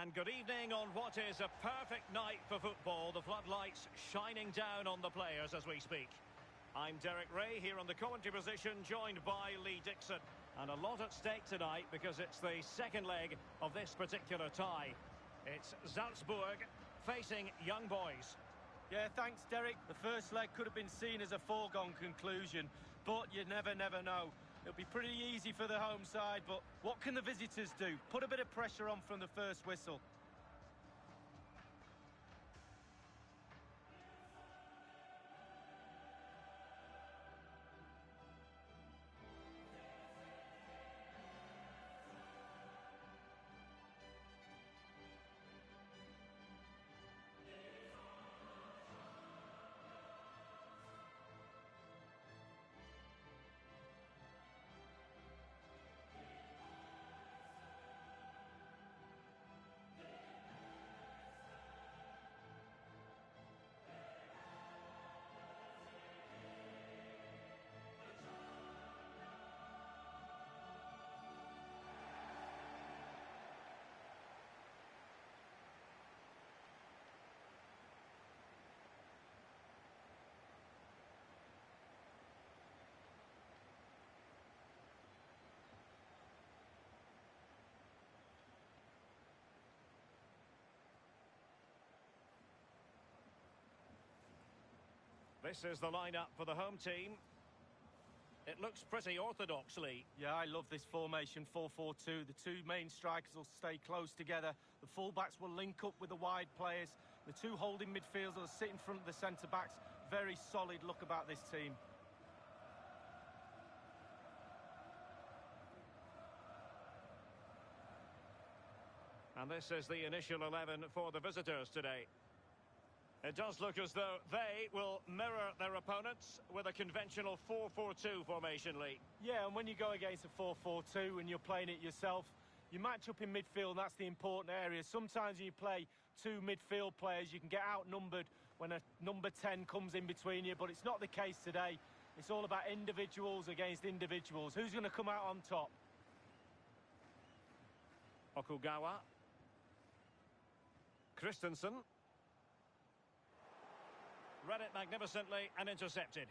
And good evening on what is a perfect night for football. The floodlights shining down on the players as we speak. I'm Derek Ray here on the commentary position, joined by Lee Dixon. And a lot at stake tonight because it's the second leg of this particular tie. It's Salzburg facing Young Boys. Yeah, thanks, Derek. The first leg could have been seen as a foregone conclusion, but you never know. It'll be pretty easy for the home side, but what can the visitors do? Put a bit of pressure on from the first whistle. This is the lineup for the home team. It looks pretty orthodoxly. Yeah, I love this formation, 4-4-2. The two main strikers will stay close together. The full-backs will link up with the wide players. The two holding midfielders will sit in front of the centre-backs. Very solid look about this team. And this is the initial 11 for the visitors today. It does look as though they will mirror their opponents with a conventional 4-4-2 formation, Lee. Yeah, and when you go against a 4-4-2 and you're playing it yourself, you match up in midfield, and that's the important area. Sometimes when you play two midfield players, you can get outnumbered when a number 10 comes in between you, but it's not the case today. It's all about individuals against individuals. Who's going to come out on top? Okugawa. Christensen. Read it magnificently and intercepted.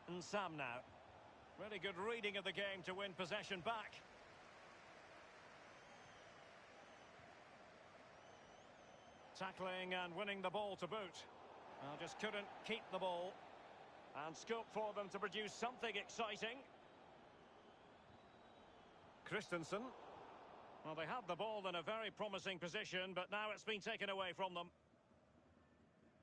And Sam now. Really good reading of the game to win possession back. Tackling and winning the ball to boot. Well, just couldn't keep the ball. And scope for them to produce something exciting. Christensen. Well, they had the ball in a very promising position, but now it's been taken away from them.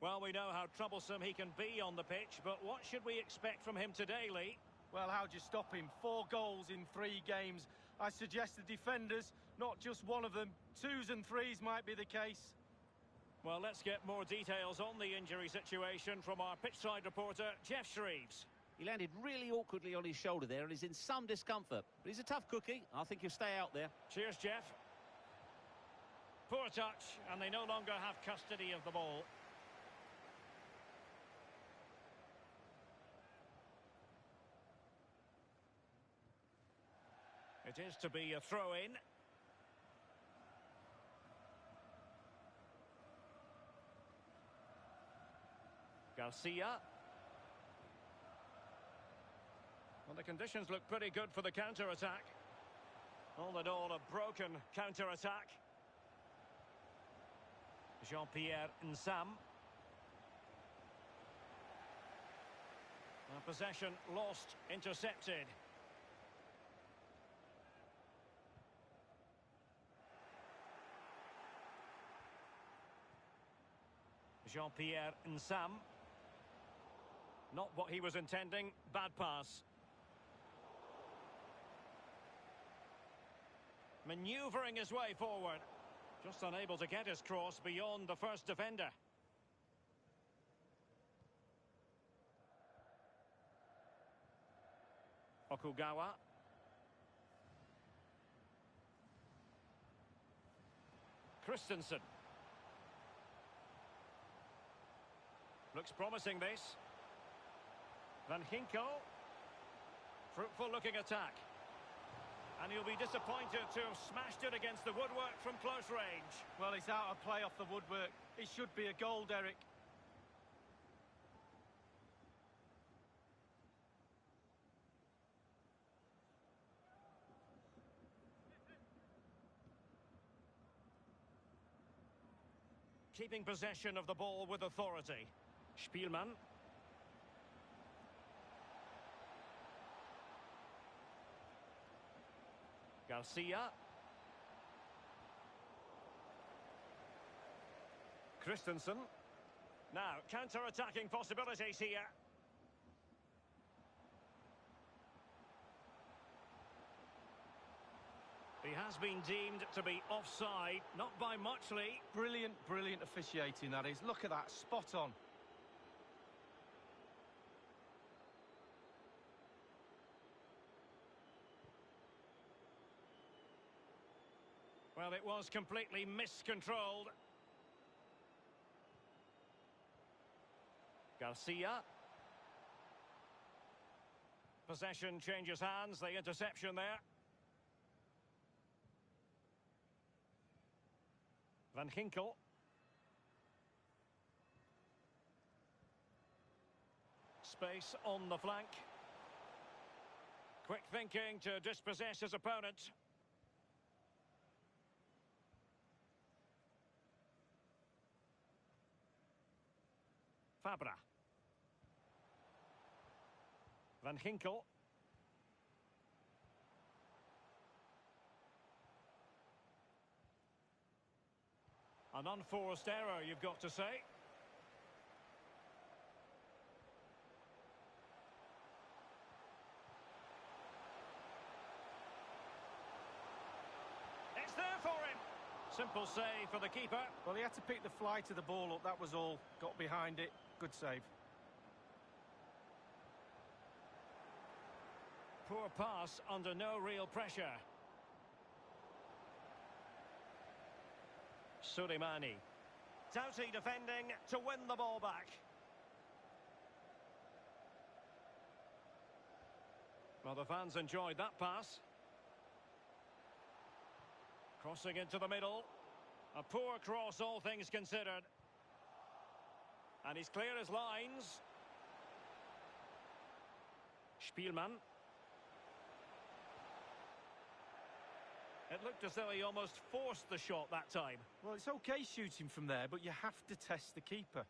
Well, we know how troublesome he can be on the pitch, but what should we expect from him today, Lee? Well, how do you stop him? 4 goals in 3 games. I suggest the defenders, not just one of them, 2s and 3s might be the case. Well, let's get more details on the injury situation from our pitchside reporter, Jeff Shreves. He landed really awkwardly on his shoulder there and is in some discomfort. But he's a tough cookie. I think he'll stay out there. Cheers, Jeff. Poor touch, and they no longer have custody of the ball. It is to be a throw-in. Garcia. Well, the conditions look pretty good for the counter-attack. All in all, a broken counter-attack. Jean-Pierre Nsam. Possession lost, intercepted. Jean-Pierre Nsam. Not what he was intending, bad pass. Manoeuvring his way forward. Just unable to get his cross beyond the first defender. Okugawa. Christensen. Looks promising, this. Van Ginkel. Fruitful looking attack. And he'll be disappointed to have smashed it against the woodwork from close range. Well, he's out of play off the woodwork. It should be a goal, Derek. Keeping possession of the ball with authority. Spielmann. Garcia. Christensen. Now, counter-attacking possibilities here. He has been deemed to be offside, not by much, Lee. Brilliant, brilliant officiating, that is. Look at that, spot on. Well, it was completely miscontrolled. Garcia. Possession changes hands, the interception there. Van Ginkel. Space on the flank. Quick thinking to dispossess his opponent. Fabra. Van Ginkel. An unforced error, you've got to say. It's there for him. Simple save for the keeper. Well, he had to pick the flight of the ball up, that was all. Got behind it. Good save. Poor pass under no real pressure. Suleimani. Doughty defending to win the ball back. Well, the fans enjoyed that pass. Crossing into the middle. A poor cross, all things considered. And he's clear as lines. Spielmann. It looked as though he almost forced the shot that time. Well, it's okay shooting from there, but you have to test the keeper.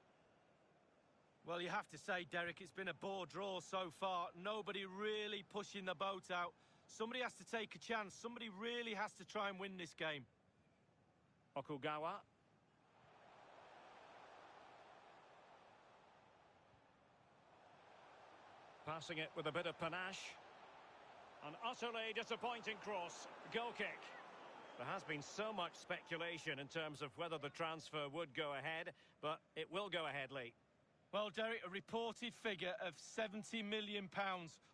Well, you have to say, Derek, it's been a bore draw so far. Nobody really pushing the boat out. Somebody has to take a chance. Somebody really has to try and win this game. Okugawa. Passing it with a bit of panache. An utterly disappointing cross. Goal kick. There has been so much speculation in terms of whether the transfer would go ahead, but it will go ahead, Lee. Well, Derek, a reported figure of £70 million,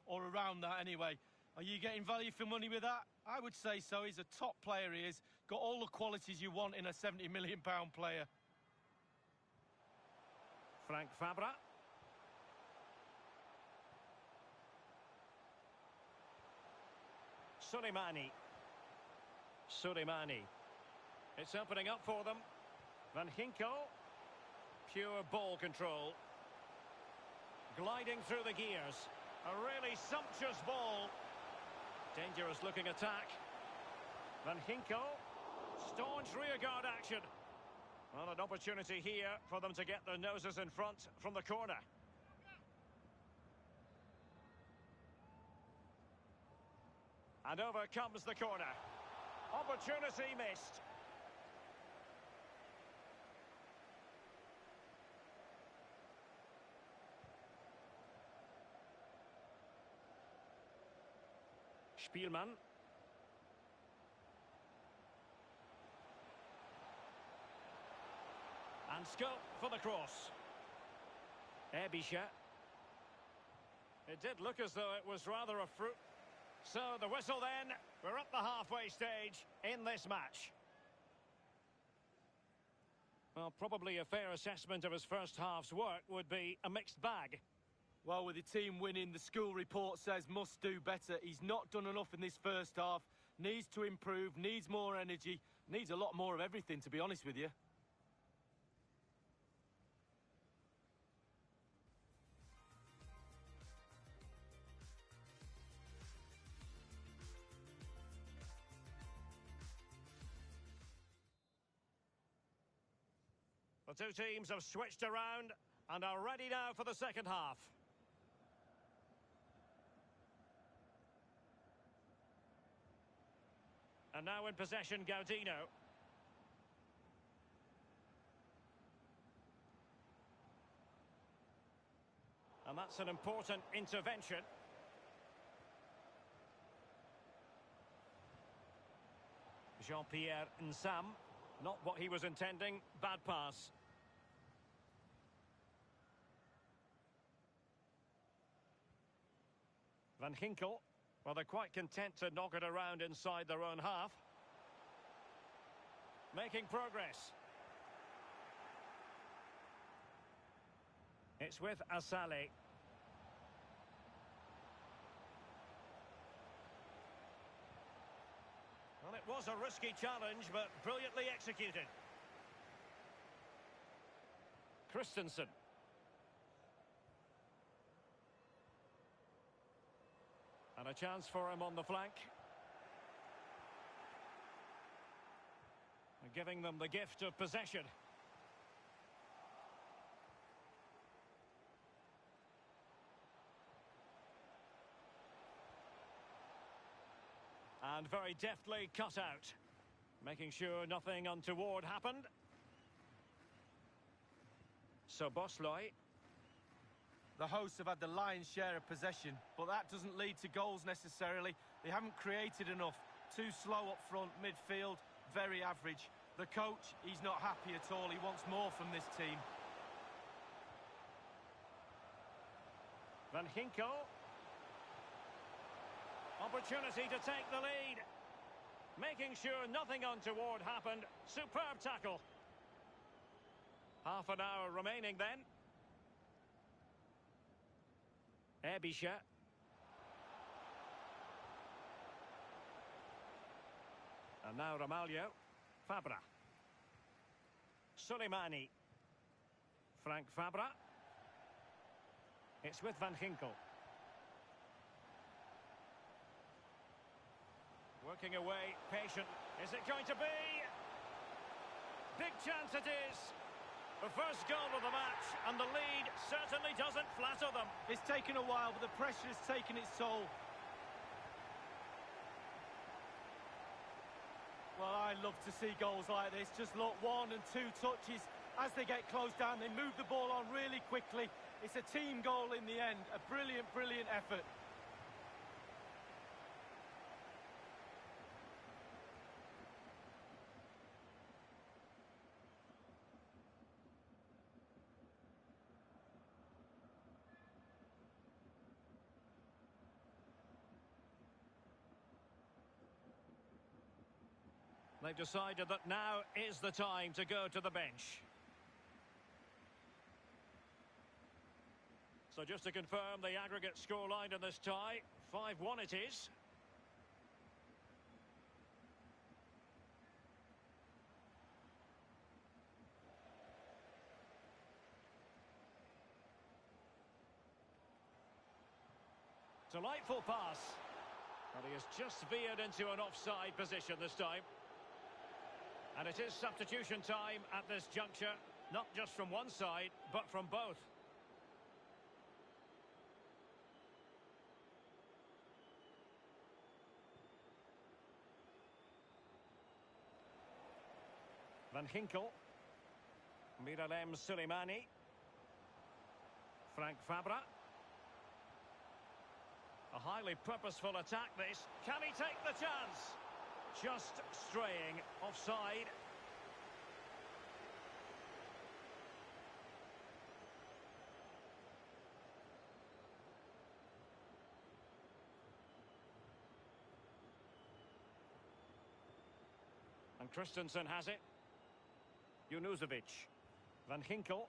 or around that anyway. Are you getting value for money with that? I would say so. He's a top player, he is. Got all the qualities you want in a £70 million player. Frank Fabra. Suleimani. It's opening up for them. Van Ginkel. Pure ball control. Gliding through the gears. A really sumptuous ball. Dangerous looking attack. Van Ginkel. Staunch rearguard action. Well, an opportunity here for them to get their noses in front from the corner. And over comes the corner. Opportunity missed. Spielmann. And scope for the cross. Ebisha. It did look as though it was rather a fruit. So the whistle then, we're up the halfway stage in this match. Well, probably a fair assessment of his first half's work would be a mixed bag. Well, with the team winning, the school report says must do better. He's not done enough in this first half. needs to improve, needs more energy, needs a lot more of everything, to be honest with you. The two teams have switched around and are ready now for the second half. And now in possession, Gaudino. And that's an important intervention. Jean-Pierre Nsam. Not what he was intending. Bad pass. Van Ginkel. Well, they're quite content to knock it around inside their own half. Making progress. It's with Asali. Well, it was a risky challenge, but brilliantly executed. Christensen. And a chance for him on the flank. And giving them the gift of possession. And very deftly cut out. Making sure nothing untoward happened. So Bosloy. The hosts have had the lion's share of possession, but that doesn't lead to goals necessarily. They haven't created enough. Too slow up front, midfield, very average. The coach, he's not happy at all. He wants more from this team. Van Ginkel. Opportunity to take the lead. Making sure nothing untoward happened. Superb tackle. Half an hour remaining then. Ebisha. And now Ramalho. Fabra. Soleimani. Frank Fabra. It's with Van Ginkel. Working away, patient. Is it going to be? Big chance it is. The first goal of the match, and the lead certainly doesn't flatter them. It's taken a while, but the pressure has taken its toll. Well, I love to see goals like this. Just look, 1 and 2 touches. As they get close down, they move the ball on really quickly. It's a team goal in the end. A brilliant, brilliant effort. They've decided that now is the time to go to the bench. So just to confirm the aggregate scoreline in this tie, 5-1 it is. Delightful pass. And he has just veered into an offside position this time. And it is substitution time at this juncture, not just from one side, but from both. Van Ginkel. Miralem Soleimani. Frank Fabra. A highly purposeful attack this. Can he take the chance? Just straying offside. And Christensen has it. Junuzovic. Van Ginkel.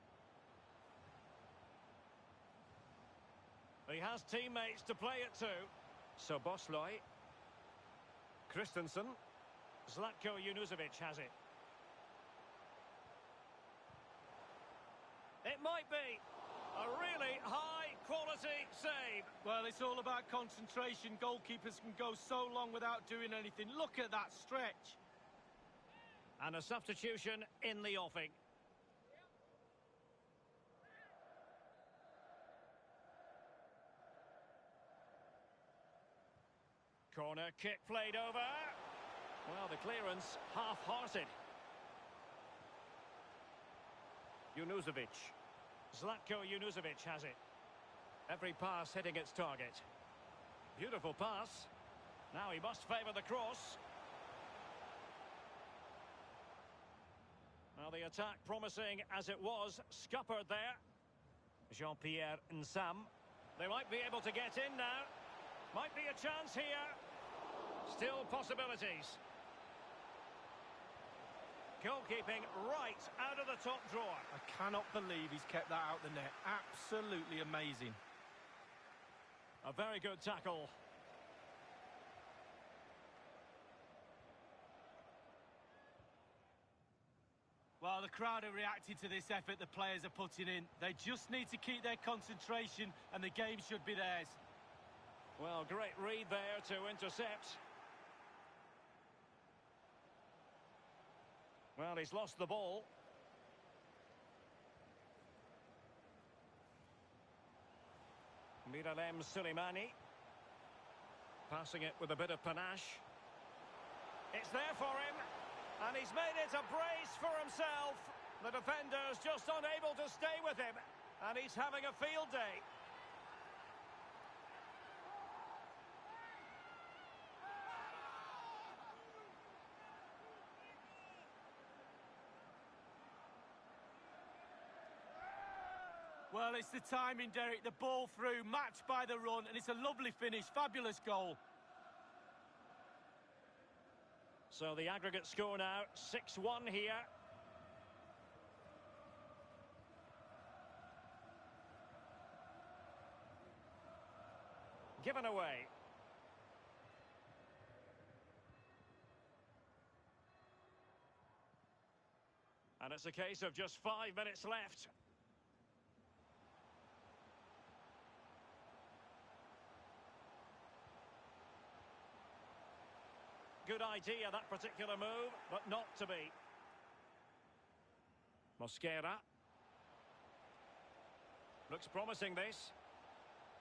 He has teammates to play it to. So Bosloy. Christensen. Zlatko Junuzovic has it. It might be a really high-quality save. Well, it's all about concentration. Goalkeepers can go so long without doing anything. Look at that stretch. And a substitution in the offing. Corner kick played over. Well, the clearance half-hearted. Junuzovic. Zlatko Junuzovic has it. Every pass hitting its target. Beautiful pass. Now he must favour the cross. Well, the attack promising as it was. Scuppered there. Jean-Pierre Nsam. They might be able to get in now. Might be a chance here. Still possibilities. Goalkeeping right out of the top drawer. I cannot believe he's kept that out the net. Absolutely amazing. A very good tackle. Well, the crowd have reacted to this effort the players are putting in. They just need to keep their concentration and the game should be theirs. Well, great read there to intercept. Well, he's lost the ball. Miralem Suleimani. Passing it with a bit of panache. It's there for him. And he's made it a brace for himself. The defender's just unable to stay with him. And he's having a field day. Well, it's the timing, Derek. The ball through, matched by the run, and it's a lovely finish. Fabulous goal. So the aggregate score now, 6-1 here. Given away. And it's a case of just 5 minutes left. Good idea, that particular move, but not to be. Mosquera. Looks promising, this.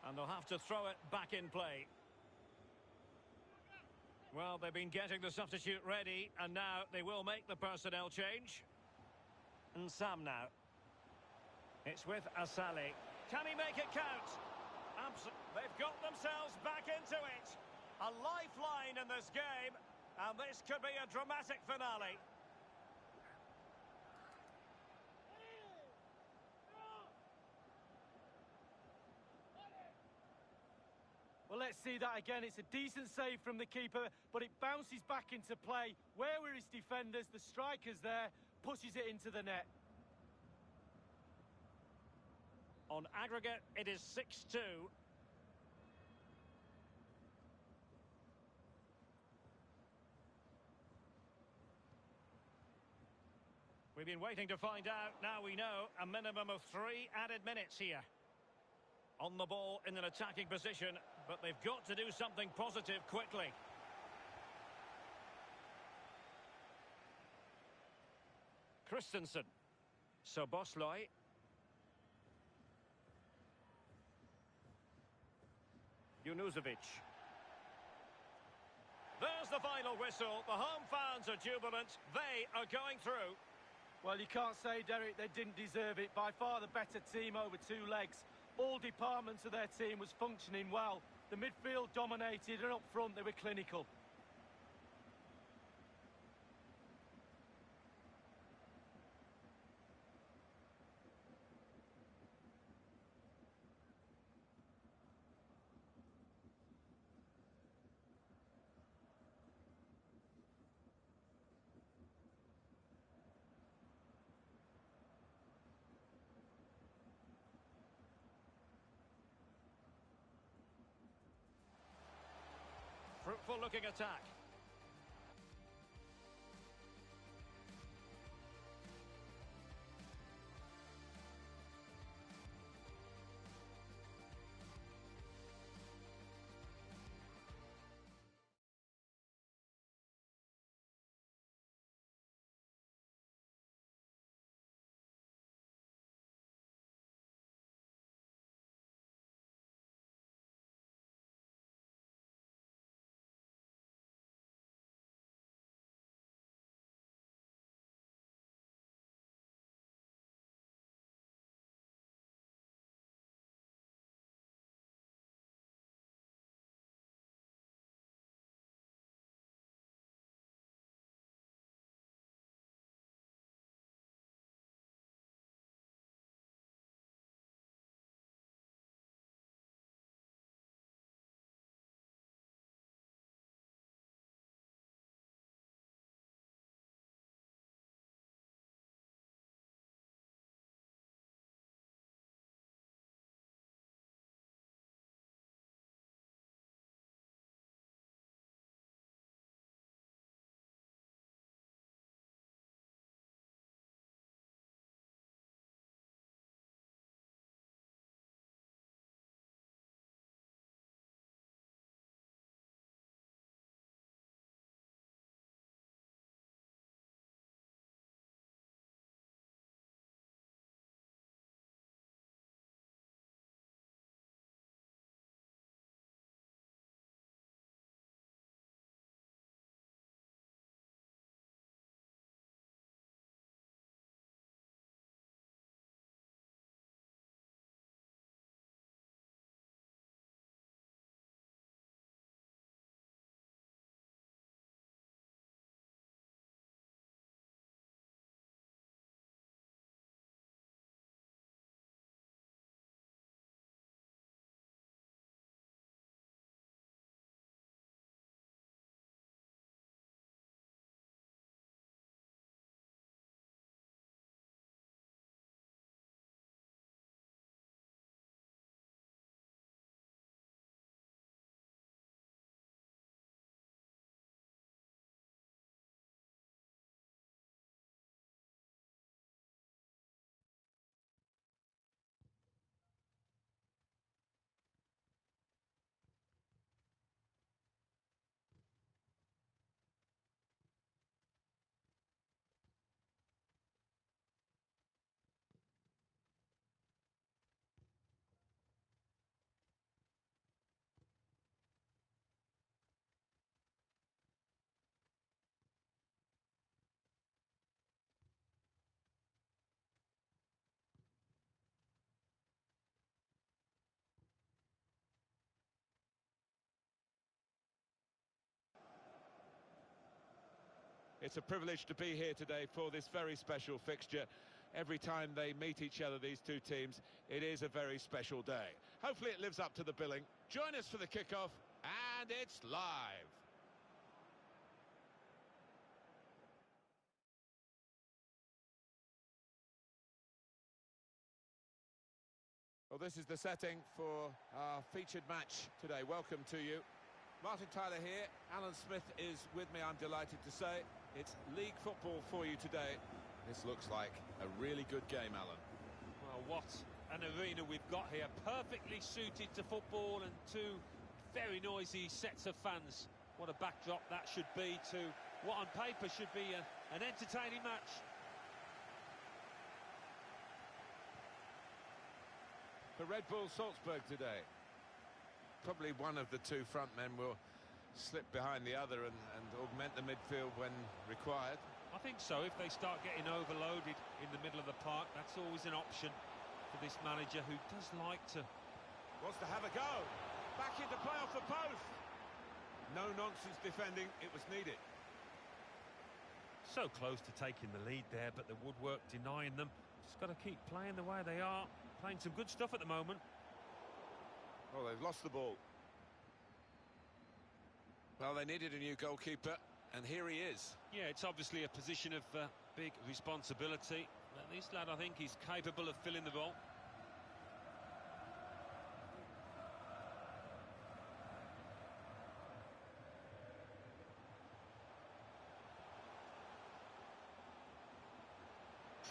And they'll have to throw it back in play. Well, they've been getting the substitute ready, and now they will make the personnel change. Nsam now. It's with Asali. Can he make it count? They've got themselves back into it. A lifeline in this game. And this could be a dramatic finale. Well, let's see that again. It's a decent save from the keeper, but it bounces back into play. Where were his defenders? The striker's there, pushes it into the net. On aggregate, it is 6-2. We've been waiting to find out. Now we know a minimum of 3 added minutes here. On the ball in an attacking position, but they've got to do something positive quickly. Christensen. Sobosloy. Junuzovic. There's the final whistle. The home fans are jubilant. They are going through. Well, you can't say, Derek, they didn't deserve it. By far the better team over 2 legs. All departments of their team was functioning well. The midfield dominated, and up front they were clinical. Fruitful looking attack. It's a privilege to be here today for this very special fixture. Every time they meet each other, these two teams, it is a very special day. Hopefully it lives up to the billing. Join us for the kickoff, and it's live. Well, this is the setting for our featured match today. Welcome to you. Martin Tyler here. Alan Smith is with me, I'm delighted to say. It's league football for you today. This looks like a really good game, Alan. Well, what an arena we've got here. Perfectly suited to football and two very noisy sets of fans. What a backdrop that should be to what on paper should be an entertaining match. For Red Bull Salzburg today, probably one of the two front men will slip behind the other and augment the midfield when required. I think so. If they start getting overloaded in the middle of the park, that's always an option for this manager who does like to... Wants to have a go. Back into play off the post. No nonsense defending, it was needed. So close to taking the lead there, but the woodwork denying them. Just got to keep playing the way they are. Playing some good stuff at the moment. Well, they've lost the ball. Well, they needed a new goalkeeper, and here he is. Yeah, it's obviously a position of big responsibility. But this lad, I think, is capable of filling the role.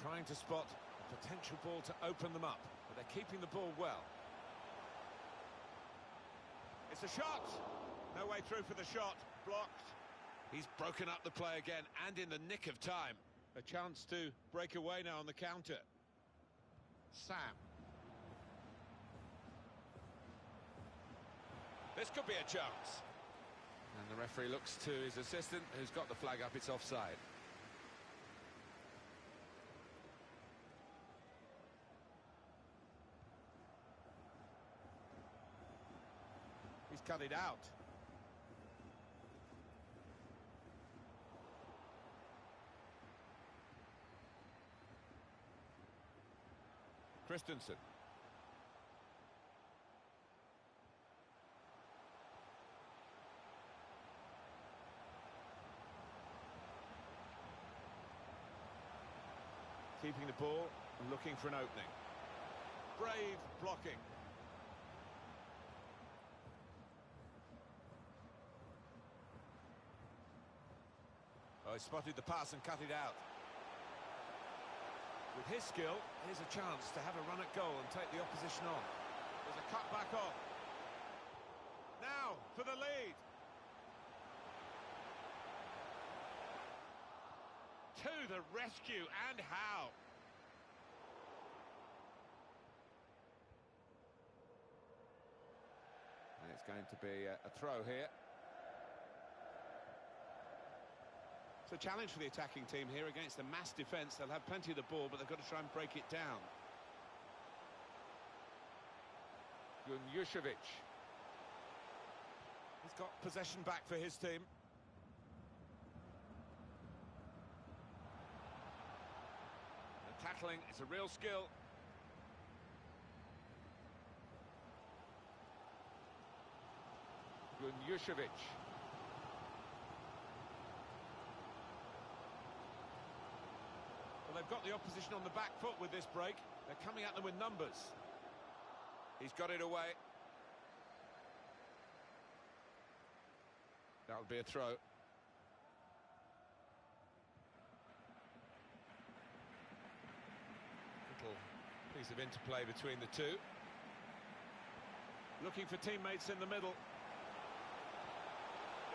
Trying to spot a potential ball to open them up, but they're keeping the ball well. It's a shot! No way through for the shot. Blocked. He's broken up the play again, and in the nick of time. A chance to break away now on the counter. Sam. This could be a chance. And the referee looks to his assistant, who's got the flag up. It's offside. He's cut it out. Christensen. Keeping the ball and looking for an opening. Brave blocking. Oh, he spotted the pass and cut it out. With his skill, here's a chance to have a run at goal and take the opposition on. There's a cut back on. Now for the lead. To the rescue, and how? And it's going to be a throw here. It's a challenge for the attacking team here against a mass defence. They'll have plenty of the ball, but they've got to try and break it down. Junjušević. He's got possession back for his team. The tackling is a real skill. Junjušević. Well, they've got the opposition on the back foot with this break. They're coming at them with numbers. He's got it away. That'll be a throw. Little piece of interplay between the two. Looking for teammates in the middle.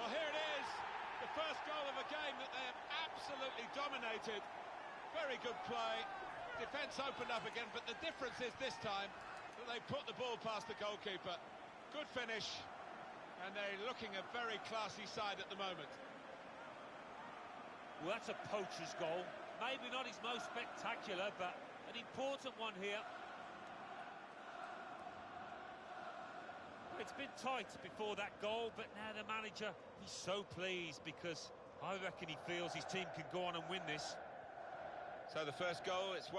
Well, here it is. The first goal of a game that they have absolutely dominated. Very good play. Defence opened up again, but the difference is this time that they put the ball past the goalkeeper. Good finish, and they're looking a very classy side at the moment. Well, that's a poacher's goal. Maybe not his most spectacular, but an important one here. It's been tight before that goal, but now the manager, he's so pleased because I reckon he feels his team can go on and win this. So the first goal, it's 1-0.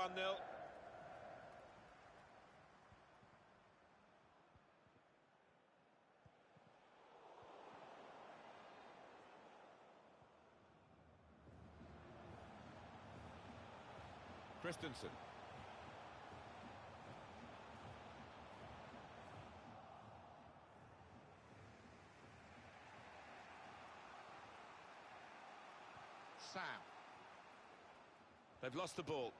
Christensen. Sam. They've lost the ball.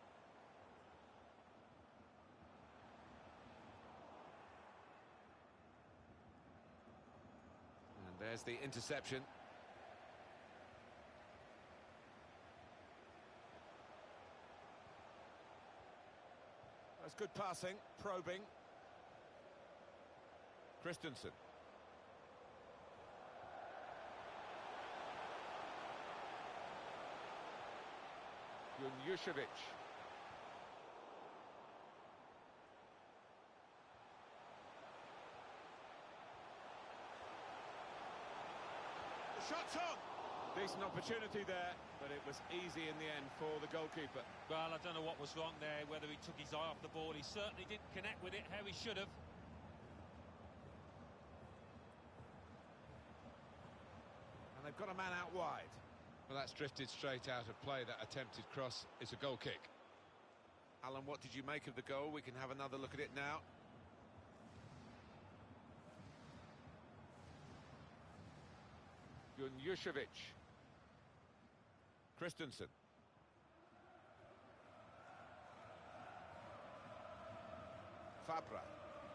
And there's the interception. That's good passing, probing. Christensen. Junjušević. The shot's on! Decent opportunity there, but it was easy in the end for the goalkeeper. Well, I don't know what was wrong there, whether he took his eye off the ball. He certainly didn't connect with it how he should have. And they've got a man out wide. Well, that's drifted straight out of play. That attempted cross is a goal kick. Alan, what did you make of the goal? We can have another look at it now. Junjušević. Christensen. Fabra.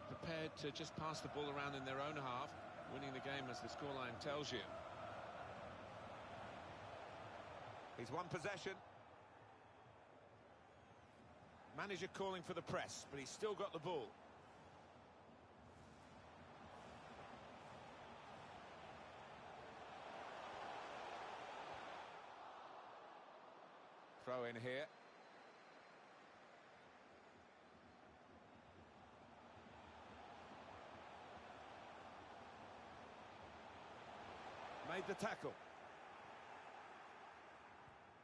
Prepared to just pass the ball around in their own half, winning the game as the scoreline tells you. He's won possession. Manager calling for the press, but he's still got the ball. Throw in here. Made the tackle.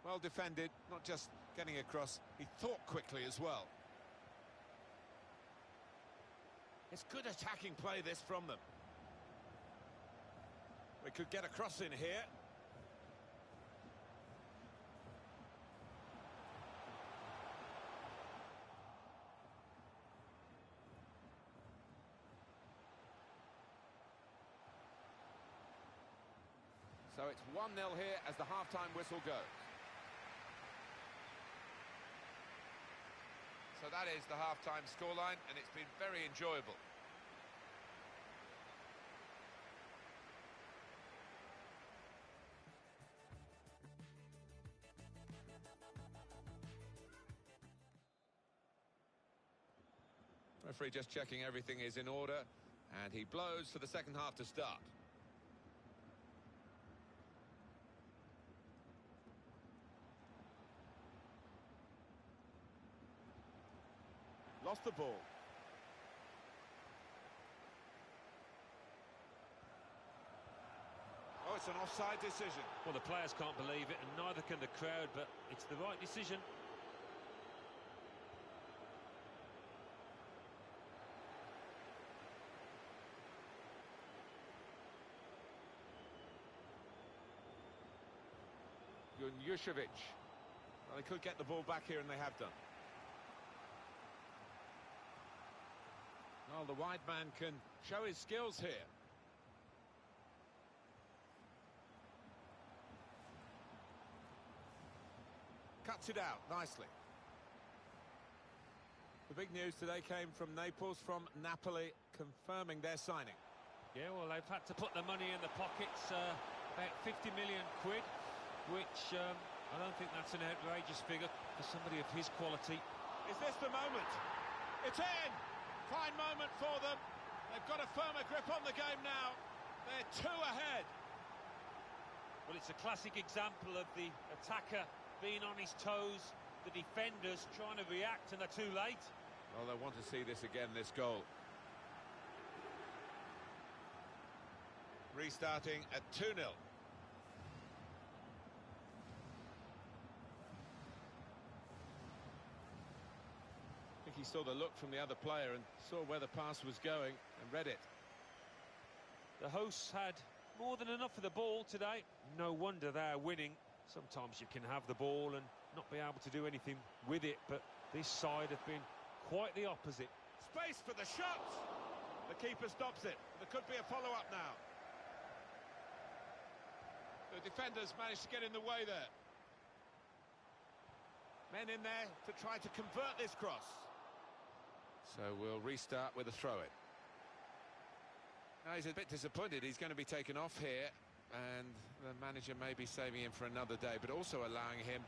Well defended, not just getting across, he thought quickly as well. It's good attacking play this from them. We could get a cross in here. So it's 1-0 here as the half-time whistle goes. So that is the half-time scoreline, and it's been very enjoyable. Referee just checking everything is in order, and he blows for the second half to start. Lost the ball. Oh, it's an offside decision. Well, the players can't believe it, and neither can the crowd, but it's the right decision. Junjušević. Well, they could get the ball back here, and they have done. Well, the wide man can show his skills here. Cuts it out nicely. The big news today came from Naples, from Napoli, confirming their signing. Yeah, well, they've had to put the money in the pockets, about 50 million quid, which I don't think that's an outrageous figure for somebody of his quality. Is this the moment? It's in! Fine moment for them. They've got a firmer grip on the game now. They're 2 ahead. Well, it's a classic example of the attacker being on his toes, the defenders trying to react, and they're too late. Well, they want to see this again, this goal. Restarting at 2-0. think he saw the look from the other player and saw where the pass was going and read it. The hosts had more than enough of the ball today. No wonder they're winning. Sometimes you can have the ball and not be able to do anything with it, but this side have been quite the opposite. Space for the shot! The keeper stops it. There could be a follow-up now. The defenders managed to get in the way there. Men in there to try to convert this cross. So we'll restart with a throw-in. Now he's a bit disappointed. He's going to be taken off here, and the manager may be saving him for another day, but also allowing him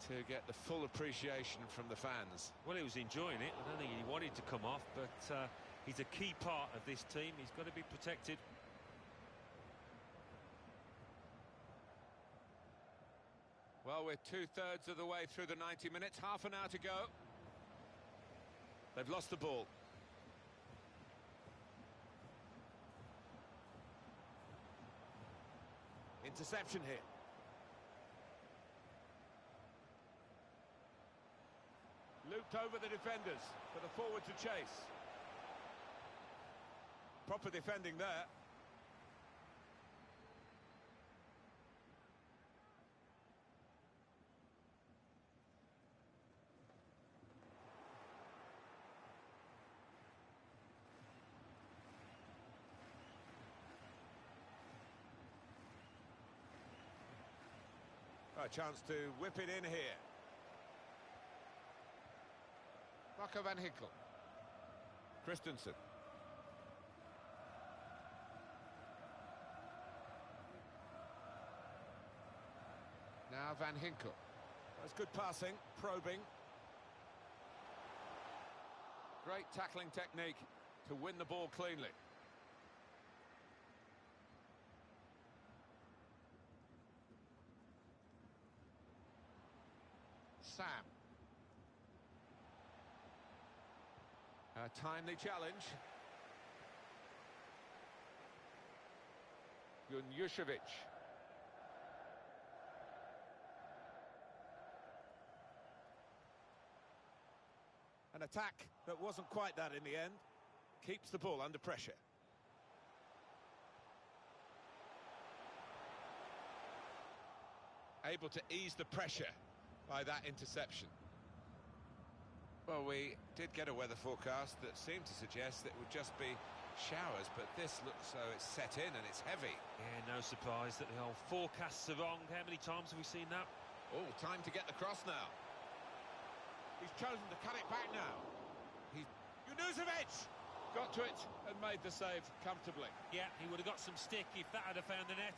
to get the full appreciation from the fans. Well, he was enjoying it. I don't think he wanted to come off, but he's a key part of this team. He's got to be protected. Well, we're two-thirds of the way through the 90 minutes, half an hour to go. They've lost the ball. Interception here. Looped over the defenders for the forward to chase. Proper defending there. A chance to whip it in here. Marco van Ginkel. Christensen. Now Van Ginkel. That's good passing, probing. Great tackling technique to win the ball cleanly. Sam. A timely challenge. Junjušević. An attack that wasn't quite that in the end. Keeps the ball under pressure. Able to ease the pressure by that interception. Well, we did get a weather forecast that seemed to suggest that it would just be showers, but this looks so it's set in and it's heavy. Yeah, no surprise that the whole forecasts are wrong. How many times have we seen that? Oh, time to get the cross now. He's chosen to cut it back now. Junjušević got to it and made the save comfortably. Yeah, he would have got some stick if that had found the net.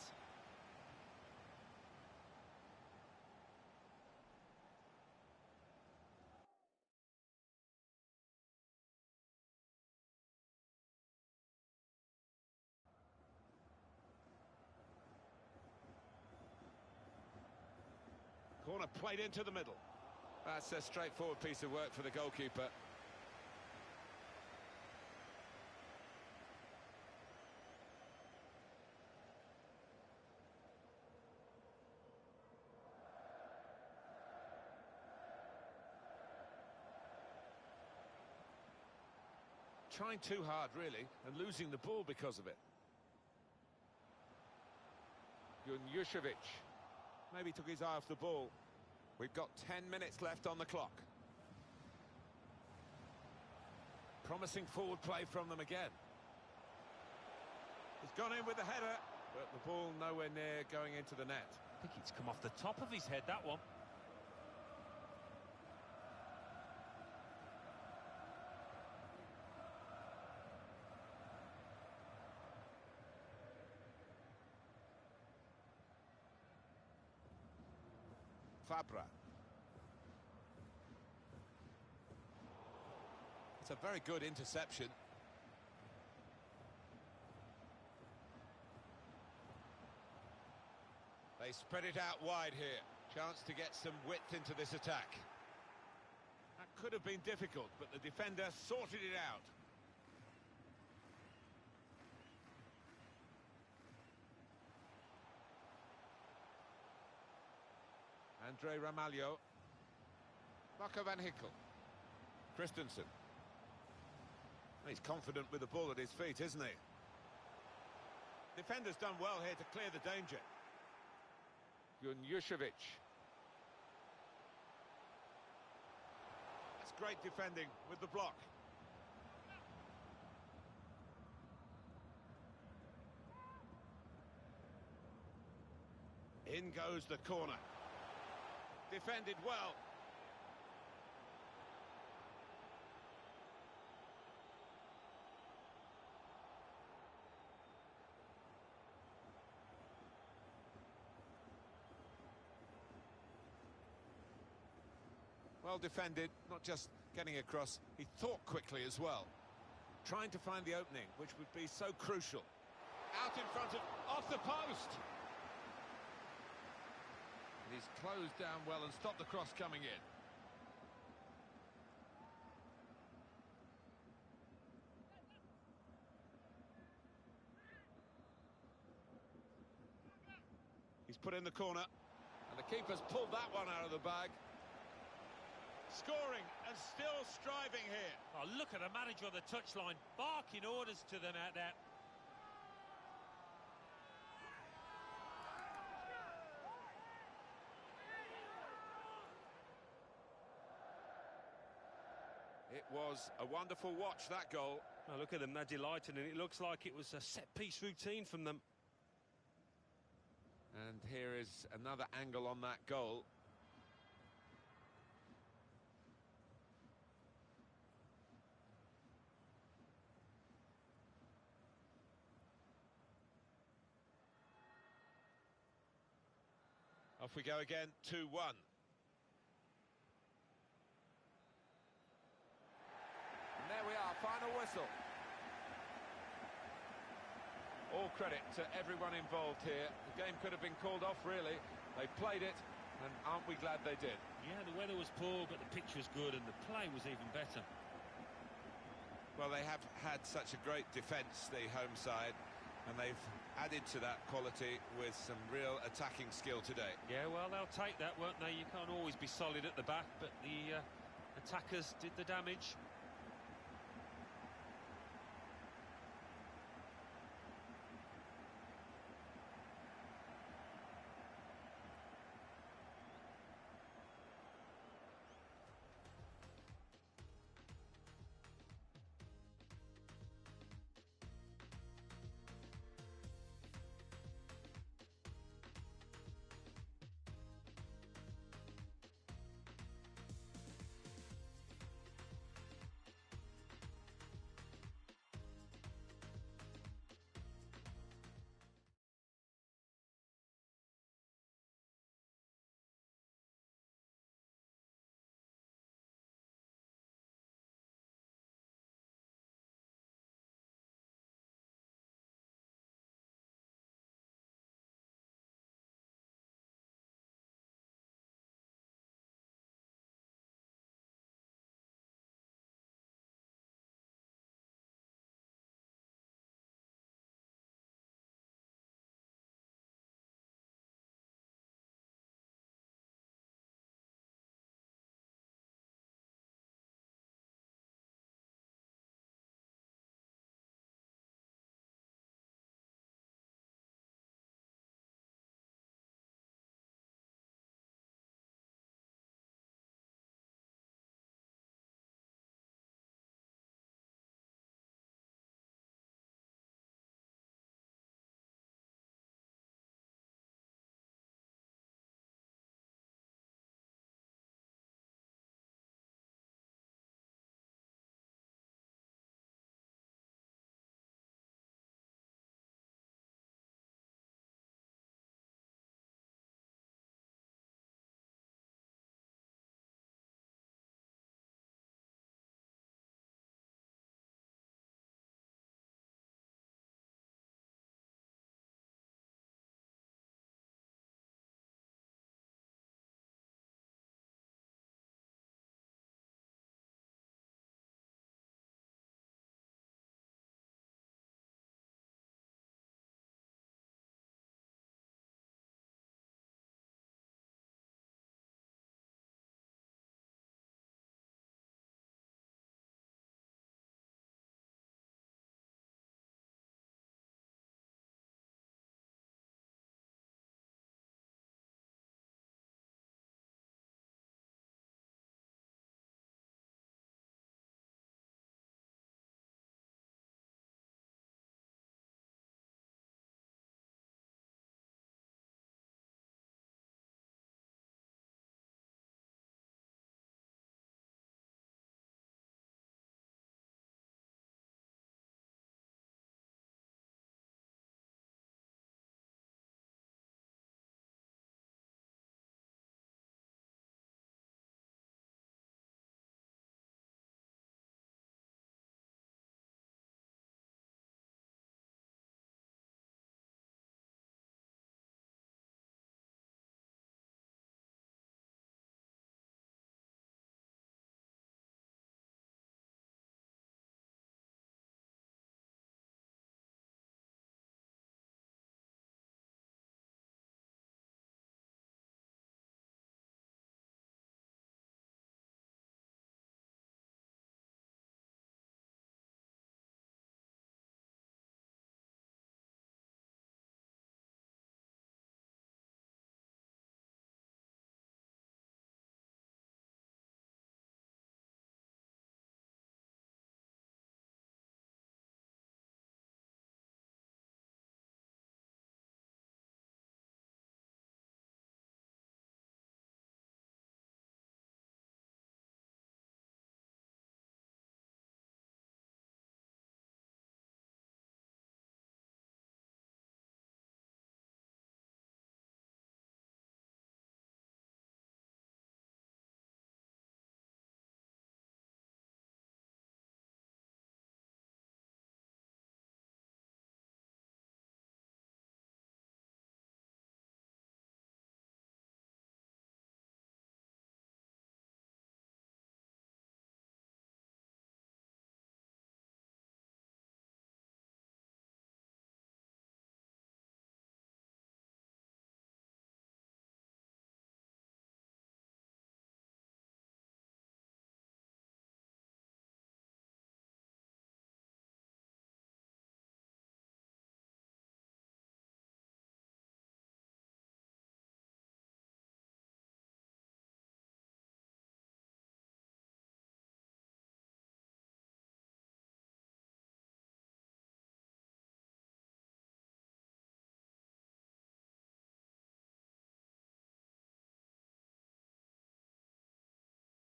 Corner played into the middle. That's a straightforward piece of work for the goalkeeper. Trying too hard, really, and losing the ball because of it. Junjušević maybe took his eye off the ball. We've got 10 minutes left on the clock. Promising forward play from them again. He's gone in with the header, but the ball nowhere near going into the net. I think it's come off the top of his head, that one. Fabra. It's a very good interception. They spread it out wide here. Chance to get some width into this attack. That could have been difficult, but the defender sorted it out. Andre Ramalho. Marco van Ginkel. Christensen. He's confident with the ball at his feet, isn't he? Defender's done well here to clear the danger. Junjušević. That's great defending with the block. In goes the corner. Defended well. Well defended, not just getting across, he thought quickly as well. Trying to find the opening, which would be so crucial. Out in front of, off the post! And he's closed down well and stopped the cross coming in. He's put in the corner, and the keeper's pulled that one out of the bag. Scoring and still striving here. Oh, look at the manager on the touchline, barking orders to them out there. It was a wonderful watch, that goal. Oh, look at them, they're delighted, and it looks like it was a set-piece routine from them. And here is another angle on that goal. Off we go again, 2-1. And there we are, final whistle. All credit to everyone involved here. The game could have been called off, really. They played it, and aren't we glad they did? Yeah, the weather was poor, but the pitch was good, and the play was even better. Well, they have had such a great defence, the home side, and they've added to that quality with some real attacking skill today. Yeah, well, they'll take that, won't they? You can't always be solid at the back, but the attackers did the damage.